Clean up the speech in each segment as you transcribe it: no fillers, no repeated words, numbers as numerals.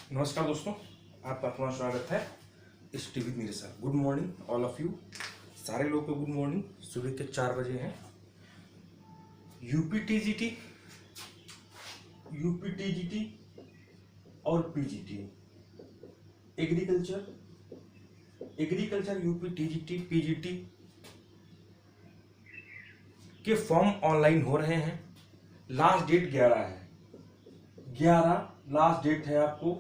नमस्कार दोस्तों, आपका अपना स्वागत है इस टीवी मेरे साथ। Good morning all of you, सारे लोगों को गुड मॉर्निंग। सुबह के 4 बजे हैं। यूपी टीजीटी और PGT, agriculture UP TGT PGT के फॉर्म ऑनलाइन हो रहे हैं। लास्ट डेट 11 है, 11 लास्ट डेट है आपको,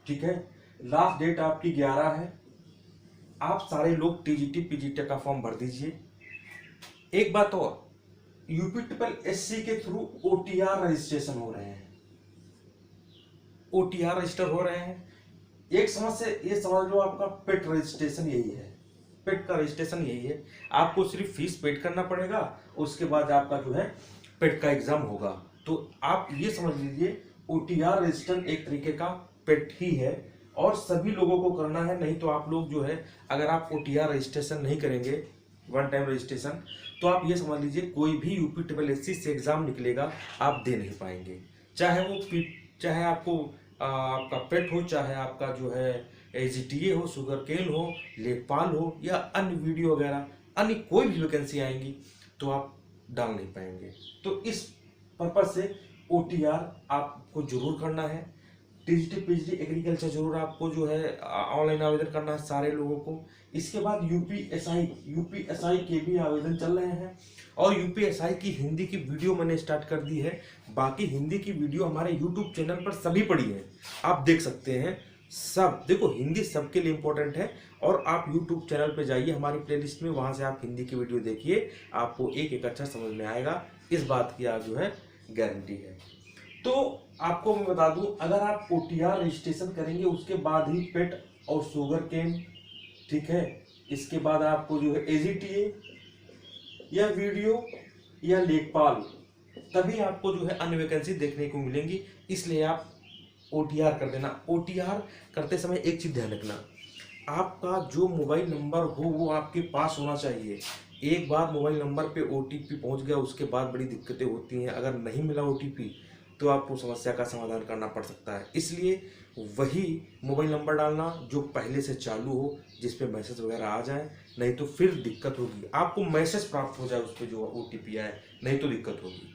ठीक है। लास्ट डेट आपकी 11 है। आप सारे लोग टीजीटी पीजीटी का फॉर्म भर दीजिए। एक बात और, यूपी ट्रिपल एससी के थ्रू ओटीआर रजिस्ट्रेशन हो रहे हैं, ओटीआर रजिस्टर हो रहे हैं। एक समझ से ये समझ लो, आपका पेट रजिस्ट्रेशन यही है, पेट का रजिस्ट्रेशन यही है। आपको सिर्फ फीस पेड करना पड़ेगा, उसके बाद आपका जो है पेट का एग्जाम होगा। तो आप ये समझ लीजिए, ओटीआर रजिस्टर एक तरीके का पेट ही है और सभी लोगों को करना है। नहीं तो आप लोग जो है, अगर आप ओटीआर रजिस्ट्रेशन नहीं करेंगे, वन टाइम रजिस्ट्रेशन, तो आप ये समझ लीजिए कोई भी यूपी ट्रिपल एससी से एग्जाम निकलेगा आप दे नहीं पाएंगे। चाहे आपको आपका पेट हो, चाहे आपका जो है एजीटीए हो, शुगर केन हो, लेखपाल हो, या अन्य वीडियो वगैरह, अन्य कोई भी वैकेंसी आएंगी तो आप डाल नहीं पाएंगे। तो इस पर्पज से ओटीआर आपको जरूर करना है। टीजीटी पीजीटी एग्रीकल्चर जरूर आपको जो है ऑनलाइन आवेदन करना है सारे लोगों को। इसके बाद यूपीएसआई के भी आवेदन चल रहे हैं और यूपीएसआई की हिंदी की वीडियो मैंने स्टार्ट कर दी है। बाकी हिंदी की वीडियो हमारे यूट्यूब चैनल पर सभी पड़ी है, आप देख सकते हैं। सब देखो, हिंदी सबके लिए इंपॉर्टेंट है और आप यूट्यूब चैनल पे जाइए हमारी प्लेलिस्ट में, वहां से आप हिंदी की वीडियो देखिए, आपको एक एक अच्छा समझ में आएगा। इस बात की आप जो है गारंटी है। तो आपको मैं बता दूं, अगर आप ओटीआर रजिस्ट्रेशन करेंगे उसके बाद ही पेट और शुगर केन, ठीक है, इसके बाद आपको जो है एजीटीए या वीडियो या लेखपाल, तभी आपको जो है अन्य वैकेंसी देखने को मिलेंगी। इसलिए आप ओटीआर कर देना। ओटीआर करते समय एक चीज ध्यान रखना, आपका जो मोबाइल नंबर हो वो आपके पास होना चाहिए। एक बार मोबाइल नंबर पे ओटीपी पहुंच गया, उसके बाद बड़ी दिक्कतें होती हैं। अगर नहीं मिला ओटीपी तो आपको समस्या का समाधान करना पड़ सकता है। इसलिए वही मोबाइल नंबर डालना जो पहले से चालू हो, जिस पे मैसेज वगैरह आ जाए, नहीं तो फिर दिक्कत होगी। आपको मैसेज प्राप्त हो जाए उस पर जो ओटीपी आए, नहीं तो दिक्कत होगी।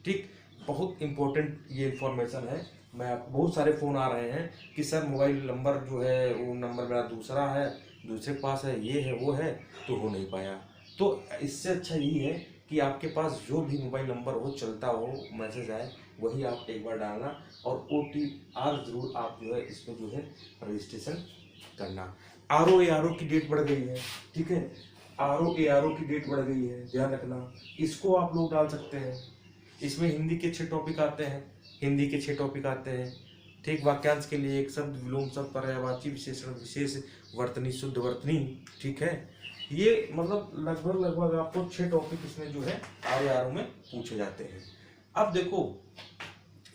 ठीक, बहुत इंपॉर्टेंट ये इन्फॉर्मेशन है। मैं बहुत सारे फ़ोन आ रहे हैं कि सर मोबाइल नंबर जो है वो नंबर मेरा दूसरा है, दूसरे के पास है, ये है वो है, तो हो नहीं पाया। तो इससे अच्छा यही है कि आपके पास जो भी मोबाइल नंबर हो, चलता हो, मैसेज आए, वही आप एक बार डालना और ओटीआर जरूर आप जो है इसमें जो है रजिस्ट्रेशन करना। आरओ की डेट बढ़ गई है, ठीक है, आरओ की डेट बढ़ गई है, ध्यान रखना। इसको आप लोग डाल सकते हैं। इसमें हिंदी के 6 टॉपिक आते हैं, ठीक। वाक्यांश के लिए एक शब्द, विलोम शब्द, पर्यायवाची विशेषण, विशेष वर्तनी, शुद्ध वर्तनी, ठीक है। ये मतलब लगभग आपको 6 टॉपिक इसमें जो है आरओ में पूछे जाते हैं। अब देखो,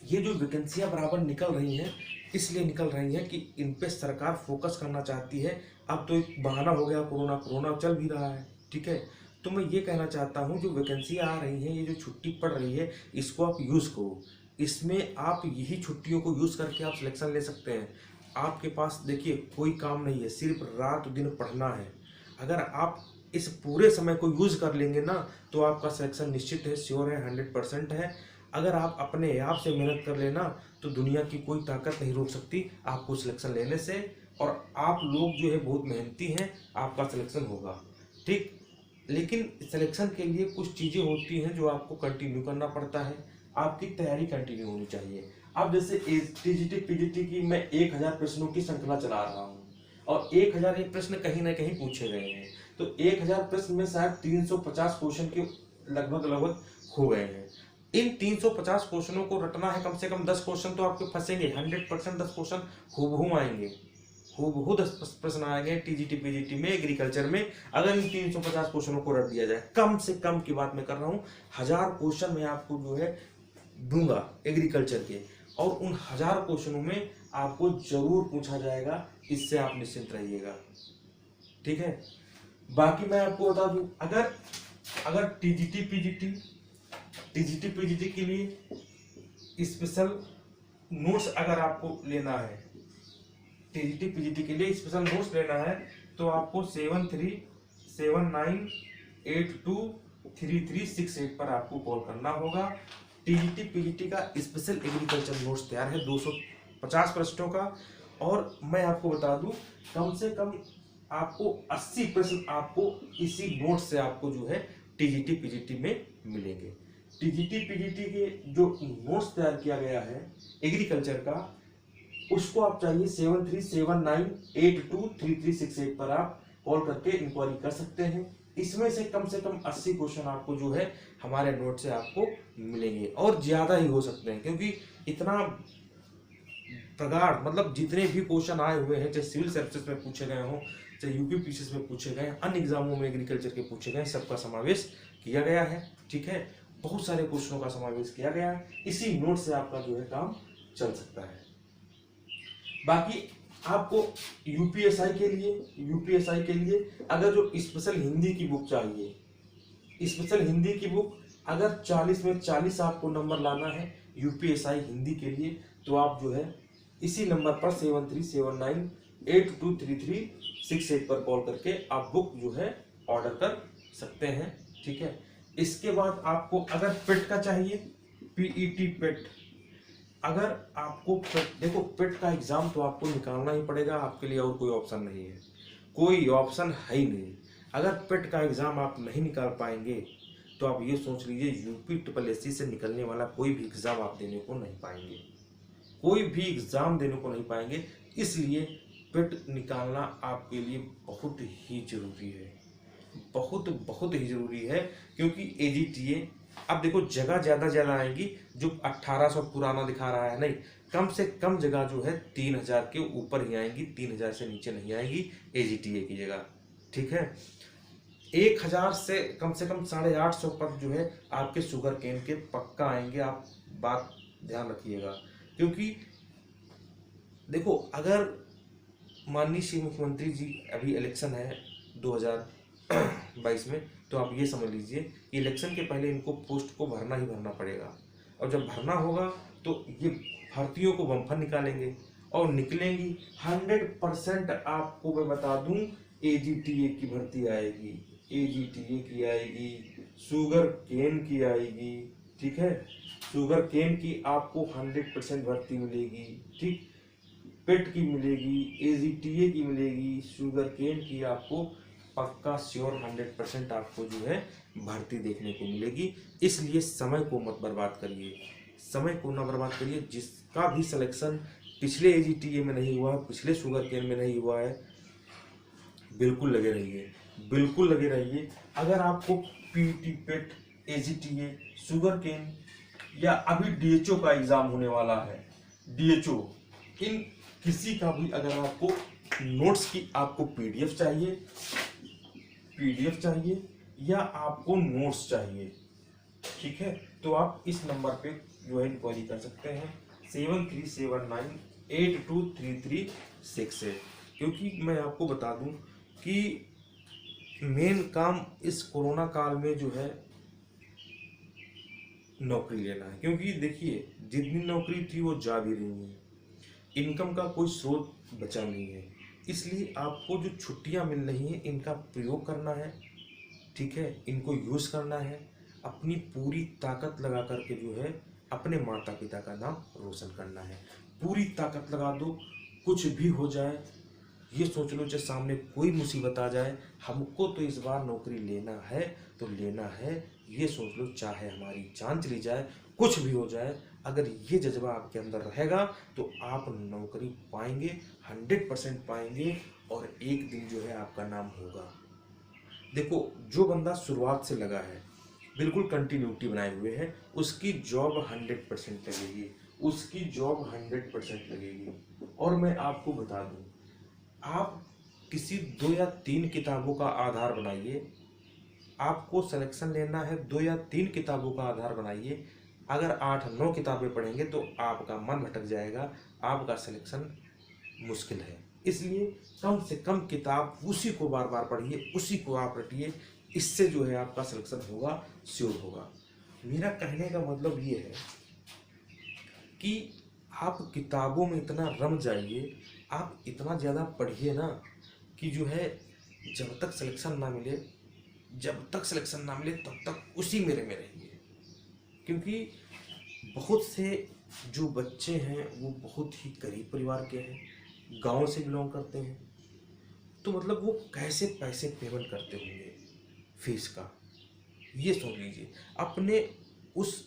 ये जो वैकेंसियां बराबर निकल रही हैं, इसलिए निकल रही हैं कि इन पे सरकार फोकस करना चाहती है। अब तो एक बहाना हो गया, कोरोना चल भी रहा है, ठीक है। तो मैं ये कहना चाहता हूँ, जो वैकेंसियां आ रही हैं, ये जो छुट्टी पड़ रही है, इसको आप यूज़ करो। इसमें आप यही छुट्टियों को यूज़ करके आप सिलेक्शन ले सकते हैं। आपके पास देखिए कोई काम नहीं है, सिर्फ रात दिन पढ़ना है। अगर आप इस पूरे समय को यूज़ कर लेंगे ना, तो आपका सिलेक्शन निश्चित है, श्योर है, 100% है। अगर आप अपने आप से मेहनत कर लेना, तो दुनिया की कोई ताकत नहीं रोक सकती आपको सिलेक्शन लेने से। और आप लोग जो है बहुत मेहनती हैं, आपका सिलेक्शन होगा, ठीक। लेकिन सिलेक्शन के लिए कुछ चीज़ें होती हैं जो आपको कंटिन्यू करना पड़ता है, आपकी तैयारी कंटिन्यू होनी चाहिए। अब जैसे टीजीटी पीजीटी की मैं 1000 प्रश्नों की श्रृंखला चला रहा हूँ और 1000 एक प्रश्न कहीं ना कहीं पूछे गए हैं। तो 1000 प्रश्न में शायद 350 क्वेश्चन के लगभग हो गए हैं। इन 350 क्वेश्चनों को रटना है, कम से कम 10 क्वेश्चन तो आपके फंसेंगे, 100% 10 क्वेश्चन हूबहू आएंगे, हूबहू 10 प्रश्न आएंगे टीजीटी पीजीटी में, एग्रीकल्चर में। अगर इन 350 क्वेश्चनों को रट दिया जाए, कम से कम की बात मैं कर रहा हूँ, 1000 क्वेश्चन मैं आपको जो है दूंगा एग्रीकल्चर के, और उन 1000 क्वेश्चनों में आपको जरूर पूछा जाएगा। इससे आप निश्चिंत रहिएगा, ठीक है। बाकी मैं आपको बता दूं, अगर टीजीटी पीजीटी के लिए स्पेशल नोट्स अगर आपको लेना है टीजीटी पीजीटी के लिए स्पेशल नोट्स लेना है तो आपको 7379823368 पर आपको कॉल करना होगा। टीजीटी पीजीटी का स्पेशल एग्रीकल्चर नोट्स तैयार है 250 पृष्ठों का, और मैं आपको बता दूं कम से कम आपको 80 प्रश्न आपको इसी नोट से आपको जो है टीजीटी पीजीटी में मिलेंगे। टीजीटी पीजीटी के जो नोट्स तैयार किया गया है एग्रीकल्चर का, उसको आप चाहिए 7379823368 पर आप कॉल करके इंक्वायरी कर सकते हैं। इसमें से कम 80 क्वेश्चन आपको जो है हमारे नोट से आपको मिलेंगे, और ज्यादा ही हो सकते हैं क्योंकि इतना प्रगाढ़ मतलब जितने भी क्वेश्चन आए हुए हैं, चाहे सिविल सर्विसेज में पूछे गए हों, चाहे यूपीपीसीएस में पूछे गए, अन्य एग्जामों में एग्रीकल्चर के पूछे गए, सबका समावेश किया गया है। ठीक है, बहुत सारे क्वेश्चनों का समावेश किया गया है। इसी नोट से आपका जो है काम चल सकता है। बाकी आपको यूपीएसआई के लिए अगर जो स्पेशल हिंदी की बुक चाहिए, स्पेशल हिंदी की बुक अगर 40 में 40 आपको नंबर लाना है यूपीएसआई हिंदी के लिए, तो आप जो है इसी नंबर पर 7379823368 पर कॉल करके आप बुक जो है ऑर्डर कर सकते हैं। ठीक है, इसके बाद आपको अगर पेट का चाहिए, पीईटी पेट, अगर आपको देखो पेट का एग्जाम तो आपको निकालना ही पड़ेगा, आपके लिए और कोई ऑप्शन नहीं है, कोई ऑप्शन है ही नहीं। अगर पेट का एग्जाम आप नहीं निकाल पाएंगे तो आप ये सोच लीजिए यूपी ट्रिपल एससी से निकलने वाला कोई भी एग्जाम आप देने को नहीं पाएंगे, कोई भी एग्जाम देने को नहीं पाएंगे। इसलिए पेट निकालना आपके लिए बहुत ही जरूरी है, बहुत ही जरूरी है, क्योंकि एजीटीए अब देखो जगह ज्यादा आएगी, जो 1800 पुराना दिखा रहा है नहीं, कम से कम जगह जो है 3000 के ऊपर ही आएंगी, 3000 से नीचे नहीं आएगी एजीटीए की जगह। ठीक है, 1000 से कम 850 पद जो है आपके शुगर केन के पक्का आएंगे, आप बात ध्यान रखिएगा। क्योंकि देखो अगर माननीय श्री मुख्यमंत्री जी अभी इलेक्शन है 2022 में, तो आप ये समझ लीजिए कि इलेक्शन के पहले इनको पोस्ट को भरना ही भरना पड़ेगा, और जब भरना होगा तो ये भर्तियों को बम्फर निकालेंगे और निकलेंगी 100%। आपको मैं बता दूं एजीटीए की भर्ती आएगी, एजीटीए की आएगी, शुगर केन की आएगी। ठीक है, शुगर केन की आपको 100% भर्ती मिलेगी। ठीक, पेट की मिलेगी, एजीटीए की मिलेगी, शुगर केन की आपको पक्का श्योर 100% आपको जो है भर्ती देखने को मिलेगी। इसलिए समय को मत बर्बाद करिए, समय को ना बर्बाद करिए। जिसका भी सिलेक्शन पिछले एजीटीए में नहीं हुआ, पिछले शुगर केन में नहीं हुआ है, बिल्कुल लगे रहिए, बिल्कुल लगे रहिए। अगर आपको पीटी पेट, एजीटीए, शुगर केन या अभी डीएचओ का एग्जाम होने वाला है, डीएचओ, इन किसी का भी अगर आपको नोट्स की आपको पीडीएफ चाहिए या आपको नोट्स चाहिए, ठीक है, तो आप इस नंबर पे जो है इंक्वायरी कर सकते हैं 7379823368। क्योंकि मैं आपको बता दूं कि मेन काम इस कोरोना काल में जो है नौकरी लेना है। क्योंकि देखिए जितनी नौकरी थी वो जा भी रही है, इनकम का कोई स्रोत बचा नहीं है, इसलिए आपको जो छुट्टियां मिल रही हैं इनका प्रयोग करना है। ठीक है, इनको यूज करना है, अपनी पूरी ताकत लगा करके जो है अपने माता पिता का नाम रोशन करना है। पूरी ताकत लगा दो, कुछ भी हो जाए, ये सोच लो चाहे सामने कोई मुसीबत आ जाए, हमको तो इस बार नौकरी लेना है तो लेना है, ये सोच लो, चाहे हमारी जान चली जाए, कुछ भी हो जाए। अगर ये जज्बा आपके अंदर रहेगा तो आप नौकरी पाएंगे, 100% पाएंगे, और एक दिन जो है आपका नाम होगा। देखो जो बंदा शुरुआत से लगा है, बिल्कुल कंटिन्यूटी बनाए हुए है, उसकी जॉब 100% लगेगी, उसकी जॉब 100% लगेगी। और मैं आपको बता दूं, आप किसी 2 या 3 किताबों का आधार बनाइए, आपको सिलेक्शन लेना है 2 या 3 किताबों का आधार बनाइए। अगर 8-9 किताबें पढ़ेंगे तो आपका मन भटक जाएगा, आपका सिलेक्शन मुश्किल है। इसलिए कम से कम किताब उसी को बार बार पढ़िए, उसी को आप रटिए, इससे जो है आपका सिलेक्शन होगा, श्योर होगा। मेरा कहने का मतलब ये है कि आप किताबों में इतना रम जाइए, आप इतना ज़्यादा पढ़िए ना कि जो है जब तक सिलेक्शन ना मिले, जब तक सिलेक्शन ना मिले तब तक उसी मेरे में रहिए। क्योंकि बहुत से जो बच्चे हैं वो बहुत ही गरीब परिवार के हैं, गांव से बिलोंग करते हैं, तो मतलब वो कैसे पैसे पेमेंट करते होंगे फीस का, ये सोच लीजिए। अपने उस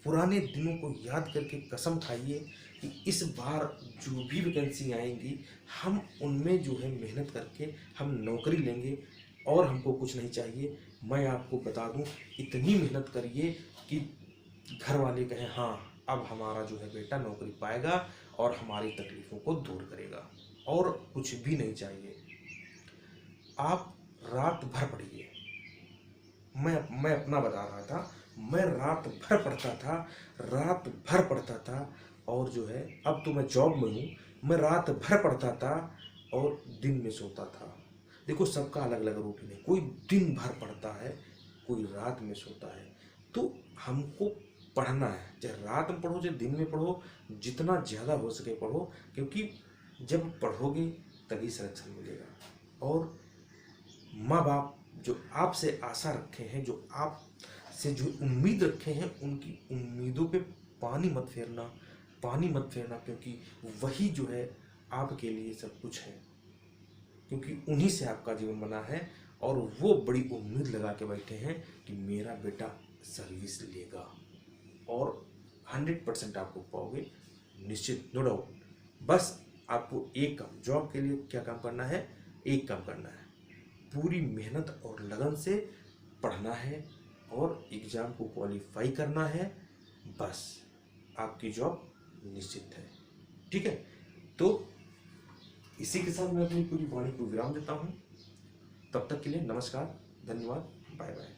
पुराने दिनों को याद करके कसम खाइए कि इस बार जो भी वैकेंसी आएंगी हम उनमें जो है मेहनत करके हम नौकरी लेंगे, और हमको कुछ नहीं चाहिए। मैं आपको बता दूं, इतनी मेहनत करिए कि घर वाले कहें हाँ अब हमारा जो है बेटा नौकरी पाएगा और हमारी तकलीफ़ों को दूर करेगा, और कुछ भी नहीं चाहिए। आप रात भर पढ़िए। मैं अपना बता रहा था, मैं रात भर पढ़ता था, रात भर पढ़ता था। और जो है अब तो मैं जॉब में हूँ, मैं रात भर पढ़ता था और दिन में सोता था। देखो सबका अलग अलग रूटीन है, कोई दिन भर पढ़ता है, कोई रात में सोता है। तो हमको पढ़ना है, चाहे रात में पढ़ो चाहे दिन में पढ़ो, जितना ज़्यादा हो सके पढ़ो, क्योंकि जब पढ़ोगे तभी सिलेक्शन मिलेगा। और माँ बाप जो आपसे आशा रखे हैं, जो आप से जो उम्मीद रखे हैं, उनकी उम्मीदों पे पानी मत फेरना, पानी मत फेरना, क्योंकि वही जो है आपके लिए सब कुछ है, क्योंकि उन्हीं से आपका जीवन बना है। और वो बड़ी उम्मीद लगा के बैठे हैं कि मेरा बेटा सर्विस लेगा, और 100% आपको पाओगे, निश्चित, नो डाउट। बस आपको एक काम, जॉब के लिए क्या काम करना है, एक काम करना है, पूरी मेहनत और लगन से पढ़ना है और एग्ज़ाम को क्वालिफाई करना है, बस आपकी जॉब निश्चित है। ठीक है, तो इसी के साथ मैं अपनी पूरी वाणी को विराम देता हूँ। तब तक के लिए नमस्कार, धन्यवाद, बाय बाय।